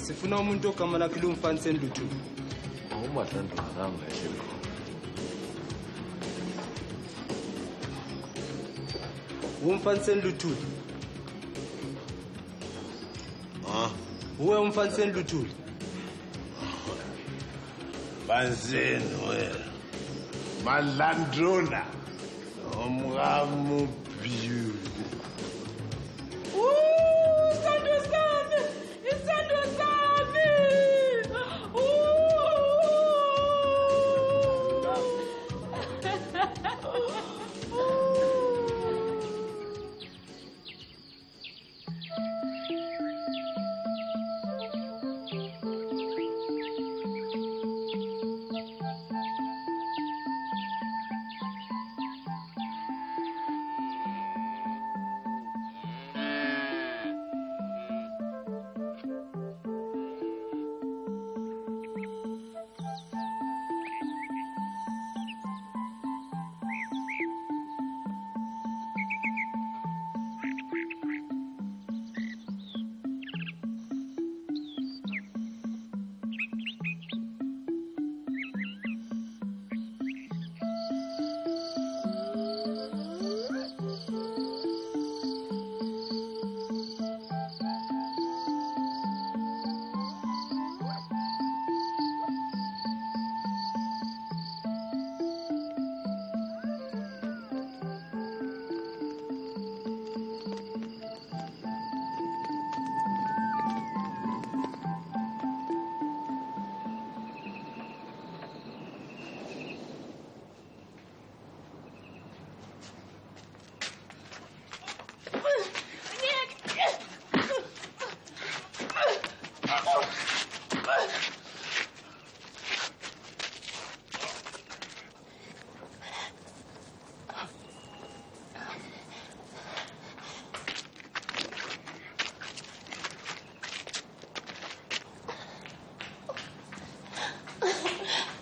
Sifuna umuntu ogama lakhe lumfana Sendluthu. Uma Sendluthu akangeke. Umfana Sendluthu. Uwe umfana Sendluthu. Banzeni wena. Malandrona. Omgamu biyu.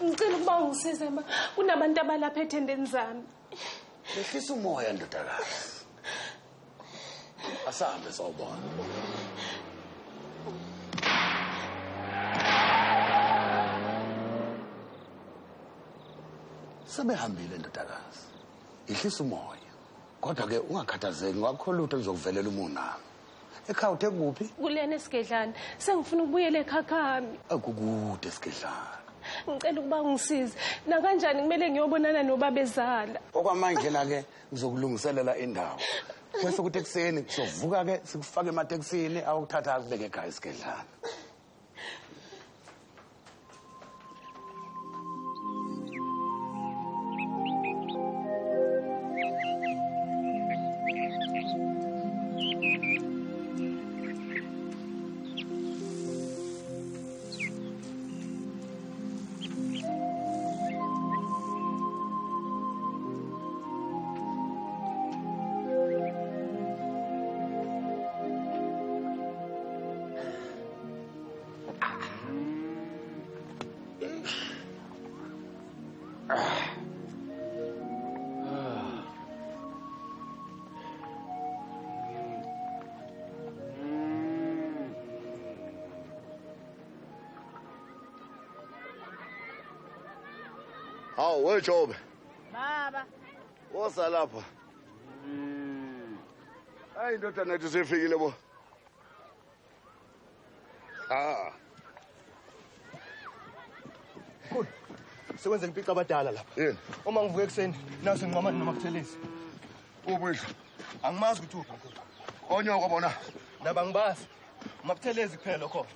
Ngicela ukuba ungisize ma kunabantu abalapha ethendeni zami. Lehlisa umoya ndodakazi. Asahambe sawubona. Sebehambile ndodakazi. Ihlisa umoya. Kodwa ke ungakhathazeki ngakho lutho lizokuvelela umunami. Ekhaya uthe kuphi? Kulena esigedlana. Sengifuna ukubuyela ekhaya kami. Akukude esigedlana. Ngicela ukuba ungisize. Na kanjani kumele ngiyobonana nobabezala? Okwamanje la ke ngizokulungiselela indawo. Bese kuthi ekseni sizovuka ke sikufake emateksini awukuthatha akubeke ekhaya esigedlana. Hawu weJobe. Baba. Woza lapha. Hayi indodana yethu sefikile bo. Khulu. Sekwenze impica abadala lapha. Yini? Uma ngivuka ekseni naso ngiqhamana noMakuthelezi. Ubuyihlo. Angimazi ukuthi uphi. Onyoko bona. Naba ngibazi. Makuthelezi kuphela khona.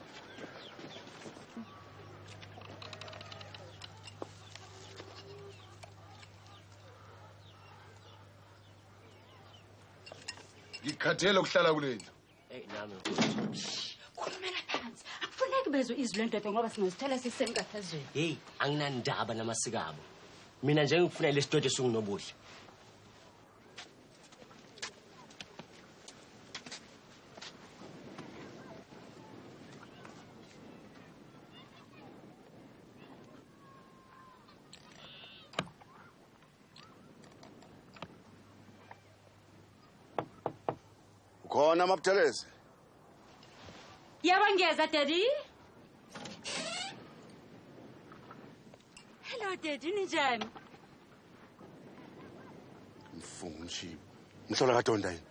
Ngikhathele ukuhlala kulendlu. Nami. Khulumela phansi. Akufuneki bezwe izwi lendoda ngoba singazithola sisemkathazweni. Hey, anginandaba namasikabo. Mina nje ngifuna lesidodo singinobuhle. Khona Mabuthelezi. Yabangeza daddy. Hello Daddy, ninjani? Mfunga umshibi. Mhlola kaDonda yini?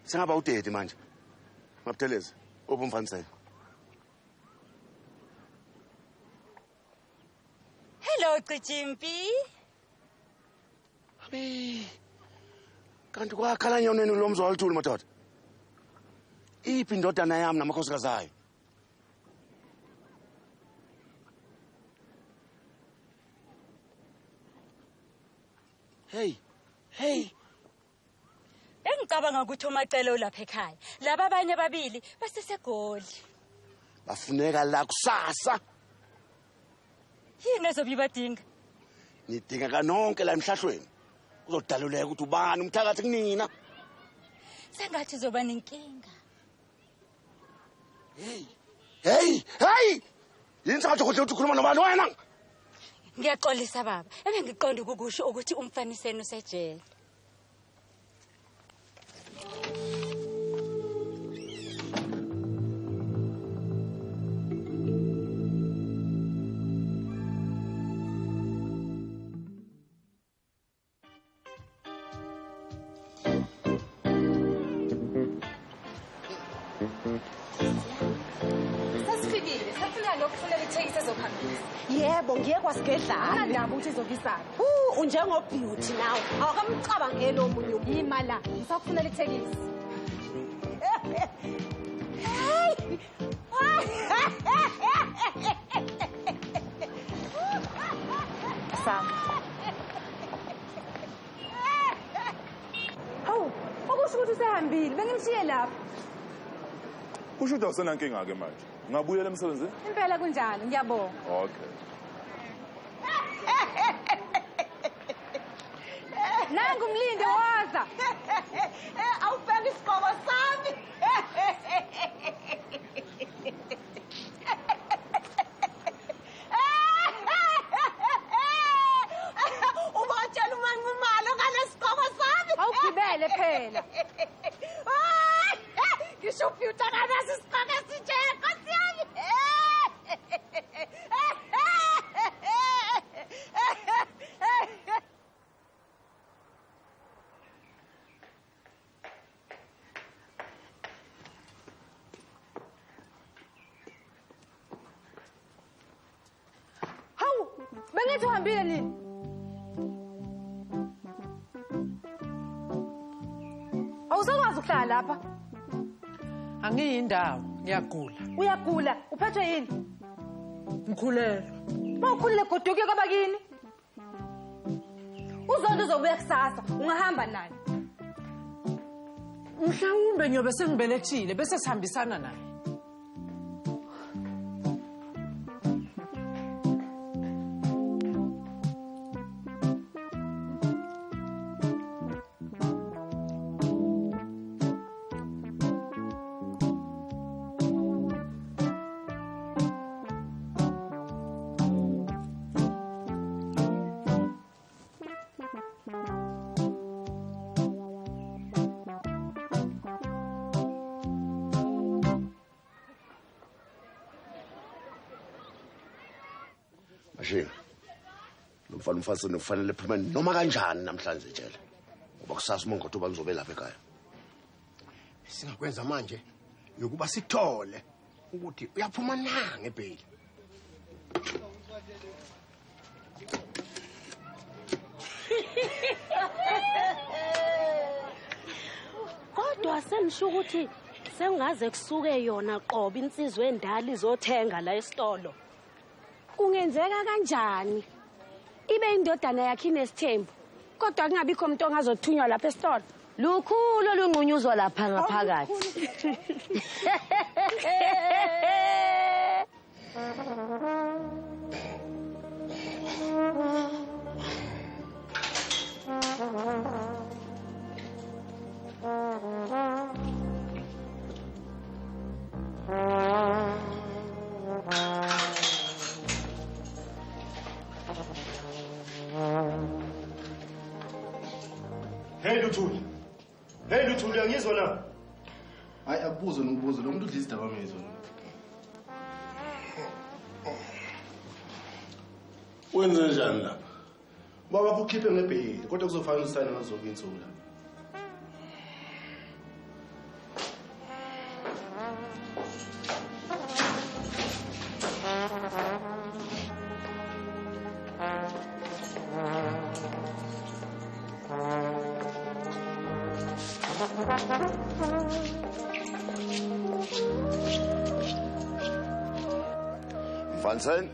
Sengaba udedi manje. Mabuthelezi, obumfanisela. Hello Cicimpi. Abi. Kanti kwakhala nyonweni lo mzwa walithuli madoda. Iphi indodana yami namakhosikazi ayo? Hey. Engicabanga ukuthi uMacele ulapha ekhaya. Laba abanye babili basesegoli. Bafuneka la kusasa. Yini ezobibadinga? Nidinga kanonke la emhlahlweni. Kuzodaluleka ukuthi ubani umthakathi kunina. Sengathi zoba nenkinga. Hey! Yini sakho ukuthi ukhuluma nobani wena? Ngiyaxolisa baba. Ebengiqonda ukusho ukuthi umfaniseni usejele. Sesifikile, safuna nokufunela ithekisi ezokhambisa. Yebo, ngiye kwasigedlana. Anandaba ukuthi izokisana. Unjengobeauty nawe. Awukamcabangeli omunye umuntu. Yimala, ngisakufunela ithekisi. Sama. Hawu, okusho ukuthi usehambile, bengimshiye lapha. Kusho ukuthi awusenankinga-ke manje. Ngingabuyela emsebenzini? Impela kunjalo, ngiyabonga. Okay. Nangu umlindi waza. Awubheka isigqoko sami. Ubatshela umali onganesigqoko sami. Awugibele phela. Ngisho upyuta kanasi isigqoko esinjena nkosi yami. Hawu, bengithi uhambile nini? Awusakwazi ukuhlala lapha? Angiyindawo, ngiyagula. Uyagula, uphethwe yini? Ngikhulelwe. Mawukhulile goduke kwabakini. Uzonto uzobuya kusasa, ungahamba naye. Mhlawumbe ngiyobe sengibelethile bese sihambisana naye. Ashe. Nomfana umfasini ufanele phuma noma kanjani namhlanje tshela. Ngoba kusasa umongodo uba uzobe lapha ekhaya. Singakwenza manje yokuba sithole ukuthi uyaphuma na ngebheli. Kodwa senisho ukuthi sengaze kusuke yona qobo insizwe endala izothenga la esitolo. Kungenzeka kanjani? Ibe indodana yakhe inesithembu. Kodwa kungabikho umuntu ongazothunywa lapha esitolo. Lukhulu olunqunyuzwa lapha ngaphakathi. Hey Luthuli angizwa na? Hayi akubuze nokubuza lo muntu udla izidakamizwa. Wenze njani lapha? Baba ukhiphe ngebheli kodwa kuzofanele usayine ngazo zonke insuku la. Mfansen,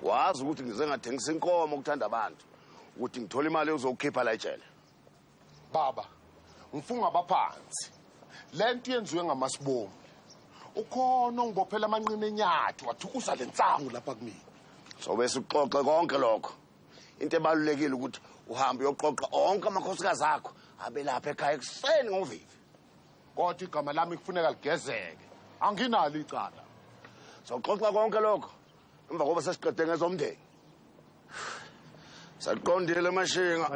wazi ukuthi ngize ngathengisa inkomo ukuthanda abantu ukuthi ngithola imali uzokhipha la ejele. Baba, ngifunga abaphansi. Lento yenziwe ngamasibomu. Ukhona ongibophela amanqine enyathi wathukuza lensangu lapha kumina. So bese uxoxe konke lokho. Into ebalulekile ukuthi uhambe uyoqoqa onke amakhosikazi akho abe lapha ekhaya ekseni ngovivi. Kodwa igama lami kufuneka ligezeke. Anginalo icala. So xoxa konke lokho. Emva koba sesiqede ngezomndeni. Saqondile emashinga.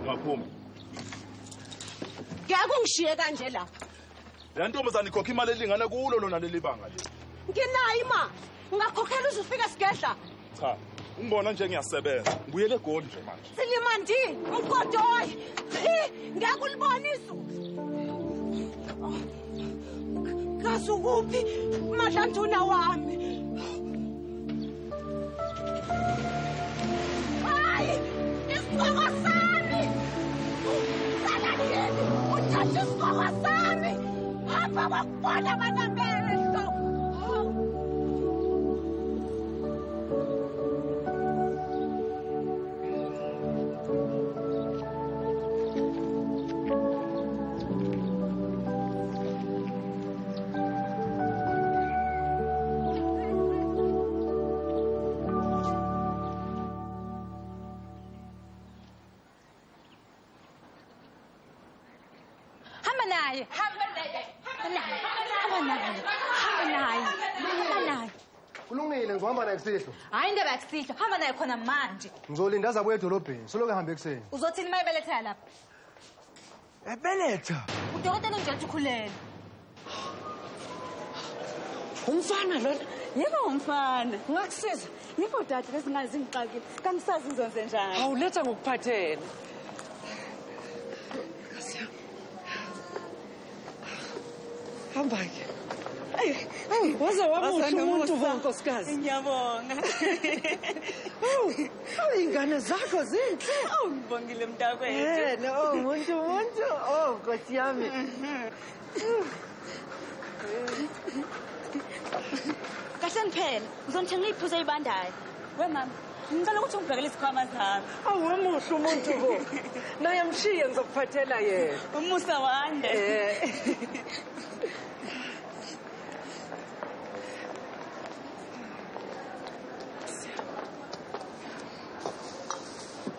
Ngaphuma. Ngiyakungishiye kanje lapha. Le ntombazana ikhokha imali elingana kulo lona leli banga le. Nginayo imali. Ngakhokhela uzufika sigedla. Cha, ungibona nje ngiyasebenza. Ngibuyele eGoli nje manje. Silimandi, umgodoyi. Ngiyakulibonisa. Kasukuphi madlanduna wami. Hayi, isigqoko sami. Salaleni, uthathe isigqoko sami. Hamba bakubona amanambele hlo. Kulungile ngizohamba naye kusihlo. Hayi indaba yakusihlo, hamba naye khona manje. Ngizolinda aze abuye edolobheni, soloke ehambe ekuseni. Uzothini mayibelethela lapha? Ebeletha. Udokotela nje ukhulele. Umfana lona? Yebo umfana. Ngakusiza. Yebo dade lesingazi ngixakile. Kangisazi ngizonze njani. Awuletha ngokuphathela. Hamba ke. Waze wamuhle umuntu vonkosikazi. Ngiyabonga. Ingane zakho zinhle. Ngibongile mntakwethu. Yena umuntu. Nkosi yami. Kahle phela, uzongithenga iphuzo ezibandayo. We mama, ngicela ukuthi ungibhekele isikhwama zami. Awumuhle umuntu ho. Naye mshiye ngizokuphathela yena. Umusa wande.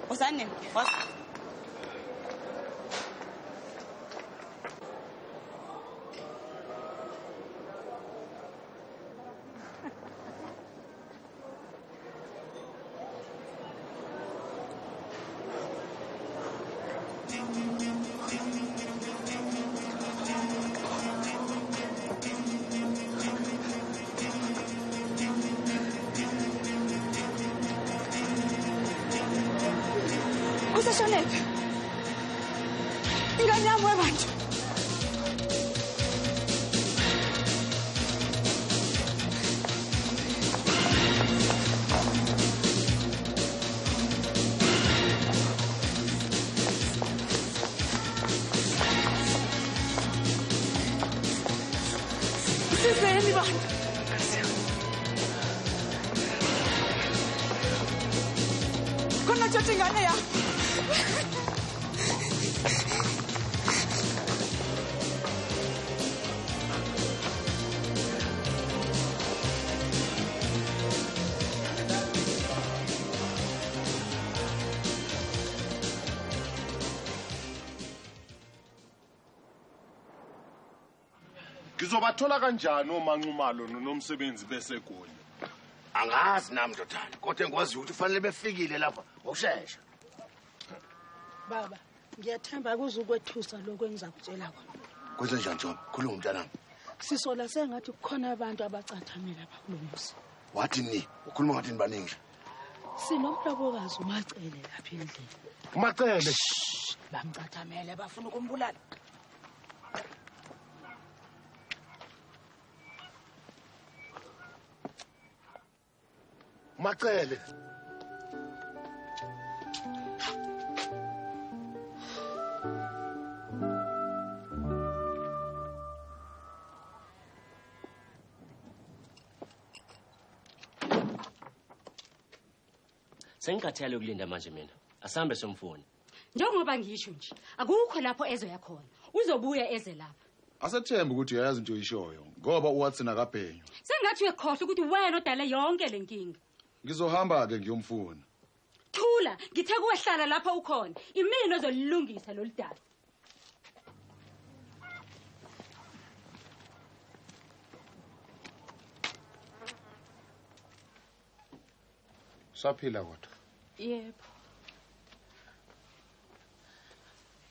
Usane, was? Usashonephi? Ingane yami webanje. Siseni bantu. Khona thatha ingane yami. Ngizobathola kanjani omanqumalo nomsebenzi beseGoli? Angazi nami ndodana, kodwa ngikwazi ukuthi kufanele befikile lapha ngokusheshsha. Baba, ngiyathemba kuzukwethusa lokho engizakutshela kona. Kwenze njani Job? Khuluma mntanami. Sisola sengathi kukhona abantu abacathamela lapha kulomzi. Wathi ni? Ukhuluma ngathi nibaningi nje. Sinomhlobokazi uMacele lapha endlini. Umacele. Bamcathamele bafuna ukumbulala. Macele. Sengikhathele ukulinda manje mina. Asambe somfuni. Njengoba ngisho nje, akukho lapho ezoya khona. Uzobuya eze lapha. Asethemba ukuthi uyayazi into oyishoyo ngoba uwathi nakabhenyo. Sengathi uyekhohle ukuthi wena odale yonke lenkinga. Ngizohamba ke ngiyomfuna. Thula, ngithe kuwehlala lapha ukhona. Imini ozolilungisa loludala. Saphila kodwa. Yebo.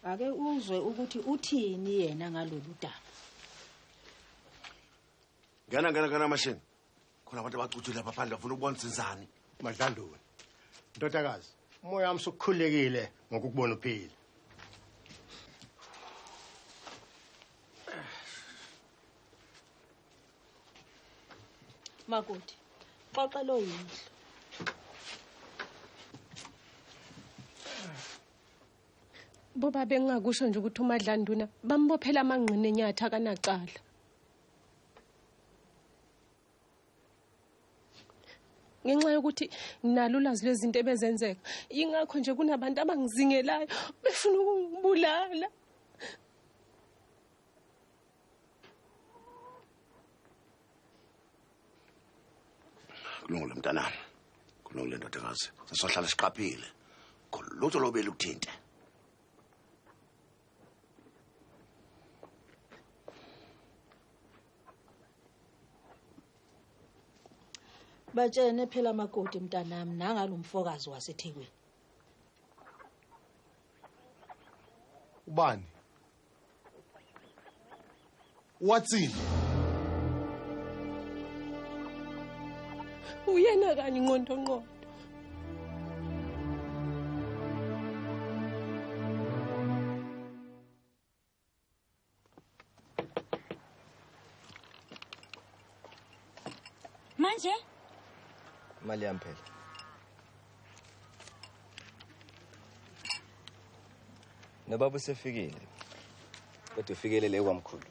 Ake uzwe ukuthi uthini yena ngalolu daba. Ngena mashini. Khona abantu abacuthile lapha phandle bafuna ukubona insizani. Madlanduni. Ndodakazi, umoya wami sokukhulekile ngokukubona uphila. Makoti, xoxa lo yindlu. Boba bengakusho nje ukuthi uMadlanduna bambophela amangqine enyatha kanacala. Ngenxa yokuthi nginalo ulazi lwezinto ebezenzeka, ingakho nje kunabantu abangizingelayo befuna ukungibulala. Kulungile mntanami. Kulungile ndodakazi. Sizohlala siqaphile. Khulutho lobele ukuthinte. Batshene phela makoti mntanami nangalomfokazi waseThekwini. Ubani? Watsini? Uyena kanye ngqondo. Manje? Imali yami phela. Nobaba usefikile. Kodwa ufikelele kwamkhulu.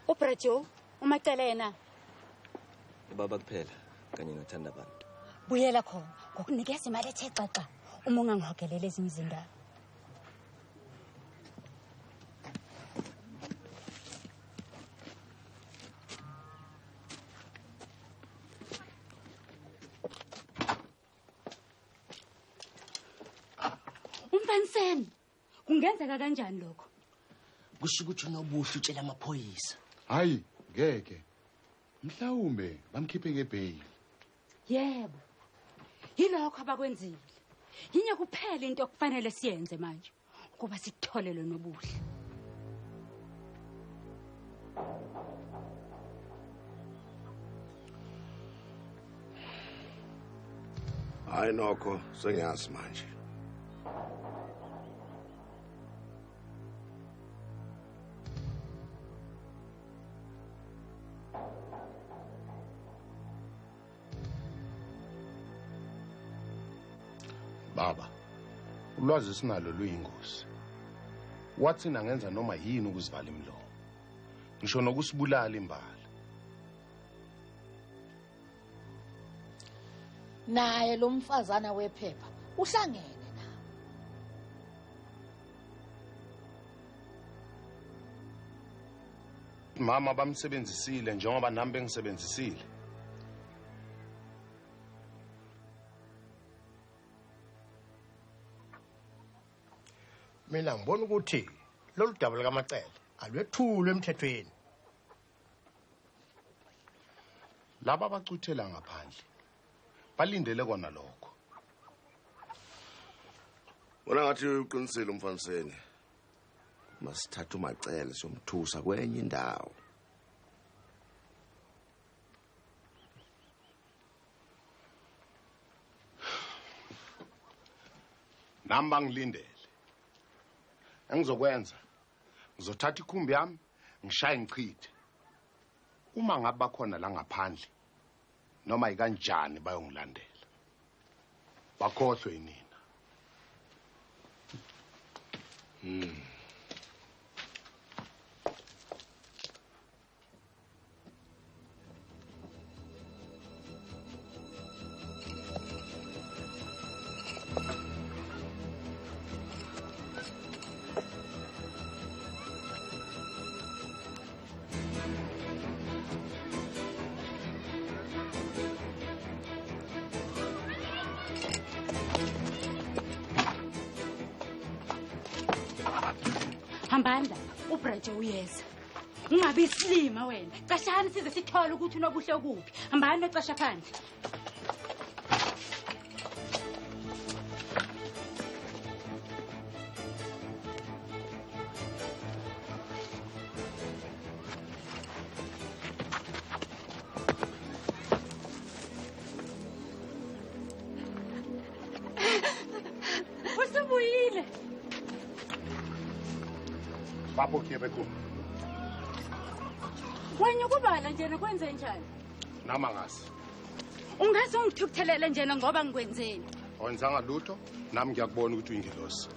Ubrajo, uMacelena. Ubaba kuphela kanye nothanda abantu. Buyela khona, ngokunikeza imali ethe xaxa. Uma ungangihogelele ezinye izindaba. Umfaniseni, kungenzeka kanjani lokho? Kusho ukuthi unobuhle utshela amaphoyisa. Hayi, ngeke. Mhlawumbe bamkhiphe ngebail. Yebo. Yilokho abakwenzile. Yinye kuphela into okufanele siyenze manje, ukuba sitholele nobuhle. Hayi nokho sengiyazi manje. Baba, ulwazi sinalo luyingozi. Wathina ngenza noma yini ukuzivala imlomo. Ngisho nokusibulala imbala. Naye lo mfazana wephepha uhlangene na. Mama bamsebenzisile njengoba nami bengisebenzisile. Mina ngibona ukuthi lolu daba likaMacele alwethulwe emthethweni. laba bacuthela ngaphandle balindele kona lokho. Wona ngathi uqinisile umfaniseni. Masithatha umacele somthusa kwenye indawo. Namba ngilindele. Engizokwenza ngizothatha ikhumbi yami ngishaya ngichithe. Uma ngabe bakhona la ngaphandle noma ikanjani bayongilandela. Bakhohlwe yini? Hambanda, uBreje uyeza. Ungabe isilima wena. Cashani size sithole ukuthi unobuhle kuphi. Hambani ocasha phandle. Usubuyile. Babo kiyebekho. Wena kubala njena kwenze njani? Nama ngasi. Ungase ungithukuthelele njena ngoba ngikwenzeni. Awenzanga lutho, nami ngiyakubona ukuthi uyingelosi.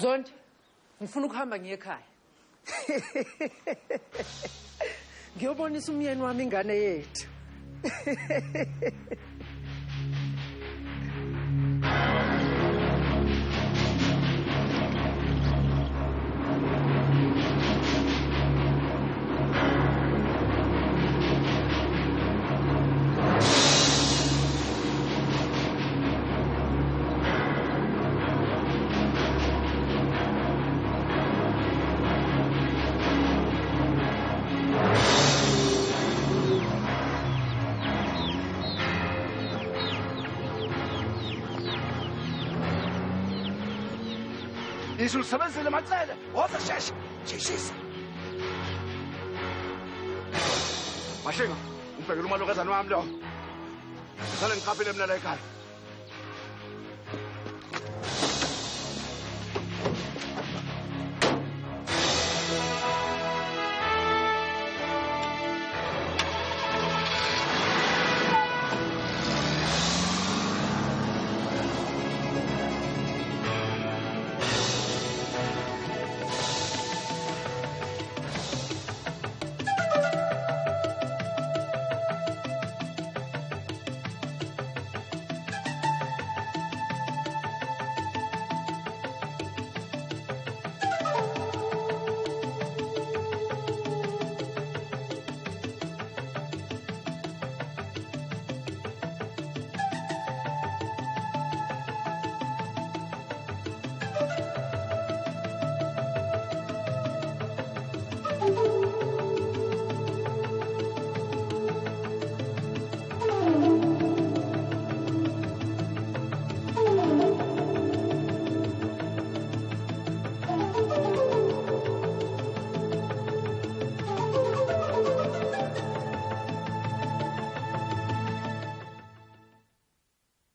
Zondi, ngifuna ukuhamba ngiye ekhaya. Ngiyobonisa umyeni wami ingane yethu. Isho ulisebenzile macele, woza sheshe, sheshisa. Mashinga, ngibhekela umalokazana wami lo. Sale ngiqaphile mina la ekhaya.